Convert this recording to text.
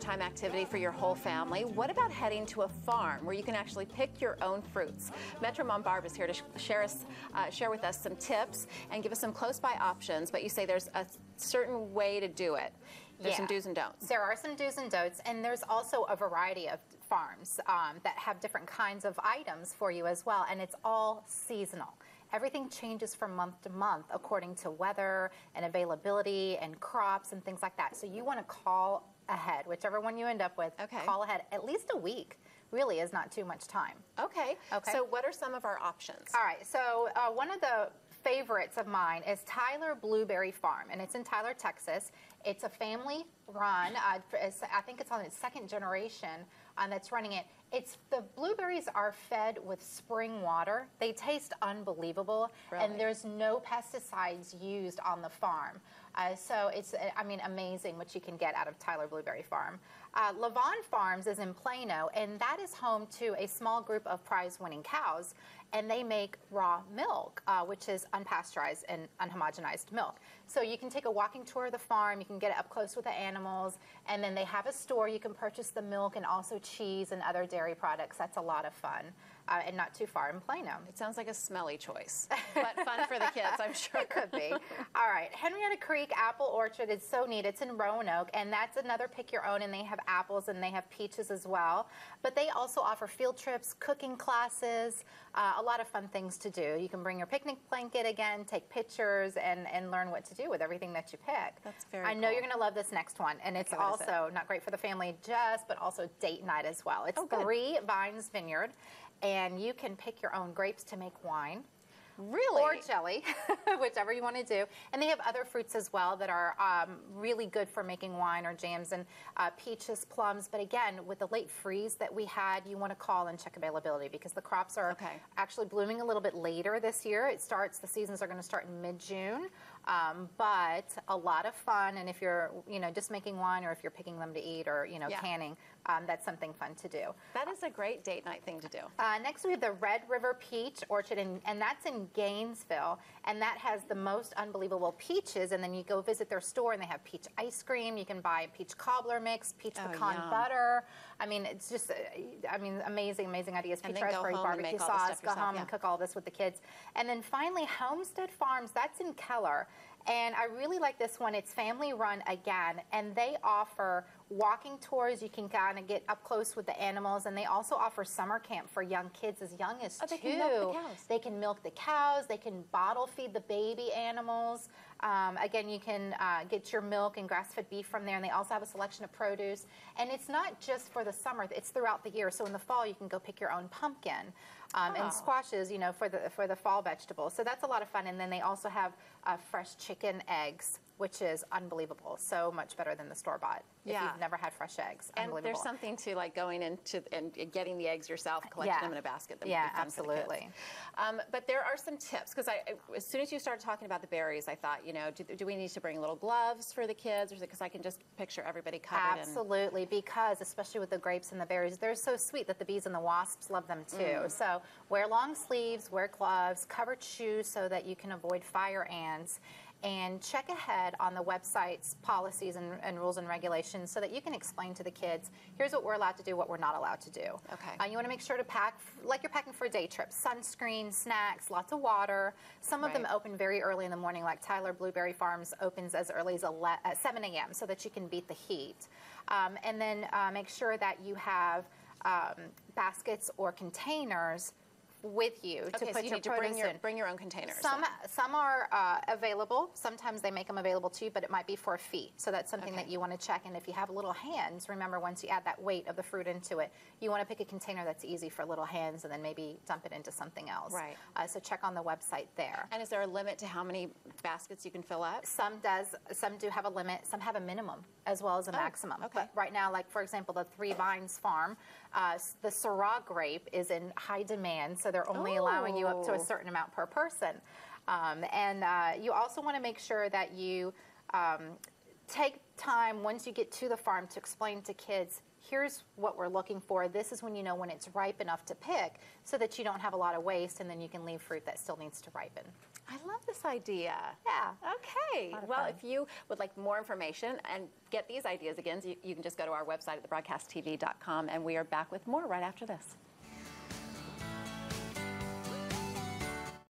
Time activity for your whole family. What about heading to a farm where you can actually pick your own fruits? Metromom Barb is here to share with us some tips and give us some close-by options, but you say there's a certain way to do it. There's some do's and don'ts. There are some do's and don'ts, and there's also a variety of farms that have different kinds of items for you as well, and it's all seasonal. Everything changes from month to month according to weather and availability and crops and things like that. So you want to call ahead, whichever one you end up with. Okay. Call ahead. At least a week really is not too much time. Okay. So what are some of our options? All right. So one of the favorites of mine is Tyler Blueberry Farm, and it's in Tyler, Texas. It's a family run. I think it's on its second generation that's running it. The blueberries are fed with spring water. They taste unbelievable, really? And there's no pesticides used on the farm. So it's, amazing what you can get out of Tyler Blueberry Farm. Levon Farms is in Plano, and that is home to a small group of prize-winning cows, and they make raw milk, which is unpasteurized and unhomogenized milk. So you can take a walking tour of the farm, you can get up close with the animals, and then they have a store. You can purchase the milk and also cheese and other dairy products. That's a lot of fun. And not too far in Plano. It sounds like a smelly choice, but fun for the kids, I'm sure. It could be. All right, Henrietta Creek Apple Orchard is so neat. It's in Roanoke, and that's another pick your own, and they have apples and they have peaches as well. But they also offer field trips, cooking classes, a lot of fun things to do. You can bring your picnic blanket again, take pictures, and learn what to do with everything that you pick. That's very I know you're going to love this next one, and it's also not great for the family but also date night as well. It's Three Vines Vineyard. And you can pick your own grapes to make wine. Really? Or jelly, whichever you want to do. And they have other fruits as well that are really good for making wine or jams, and peaches, plums. But again, with the late freeze that we had, you want to call and check availability because the crops are actually blooming a little bit later this year. The seasons are going to start in mid-June. But a lot of fun, and if you're, just making wine, or if you're picking them to eat, or, canning, that's something fun to do. That is a great date night thing to do. Next, we have the Red River Peach Orchard, and that's in Gainesville, and that has the most unbelievable peaches, and then you go visit their store, and they have peach ice cream. You can buy peach cobbler mix, peach pecan butter. It's just, amazing, amazing ideas. Peach raspberry barbecue sauce, go home and cook all this with the kids. And then finally, Homestead Farms, that's in Keller. And I really like this one. It's family run again, and they offer walking tours. You can kind of get up close with the animals, and they also offer summer camp for young kids as young as 2. They can milk the cows. They can milk the cows. They can bottle feed the baby animals. Again, you can get your milk and grass-fed beef from there, and they also have a selection of produce. And it's not just for the summer; it's throughout the year. So in the fall, you can go pick your own pumpkin and squashes, for the fall vegetables. So that's a lot of fun. And then they also have fresh chicken eggs, which is unbelievable. So much better than the store-bought. If you've never had fresh eggs, unbelievable. And there's something to like going into and getting the eggs yourself, collecting them in a basket. That would be fun absolutely. For the kids. But there are some tips, because as soon as you started talking about the berries, I thought, do we need to bring little gloves for the kids, or because I can just picture everybody covered? Absolutely, because especially with the grapes and the berries, they're so sweet that the bees and the wasps love them too. So wear long sleeves, wear gloves, covered shoes so that you can avoid fire ants. And check ahead on the website's policies and rules and regulations so that you can explain to the kids, here's what we're allowed to do, what we're not allowed to do. Okay. You want to make sure to pack like you're packing for a day trip. Sunscreen, snacks, lots of water. Some of them open very early in the morning, like Tyler Blueberry Farms opens as early as 7 a.m. so that you can beat the heat. And then make sure that you have baskets or containers with you to put your produce in. Bring your own containers. Some are available. Sometimes they make them available to you, but it might be for a fee. So that's something that you want to check. And if you have little hands, remember once you add that weight of the fruit into it, you want to pick a container that's easy for little hands and then maybe dump it into something else. Right. So check on the website there. And is there a limit to how many baskets you can fill up? Some do have a limit. Some have a minimum as well as a maximum. But right now, like for example, the Three Vines Farm, the Syrah grape is in high demand, so they're only allowing you up to a certain amount per person. And you also want to make sure that you take time once you get to the farm to explain to kids, here's what we're looking for. This is when you know when it's ripe enough to pick, so that you don't have a lot of waste, and then you can leave fruit that still needs to ripen. I love this idea. Yeah. Okay. Well, if you would like more information and get these ideas again, you can just go to our website at thebroadcasttv.com, and we are back with more right after this.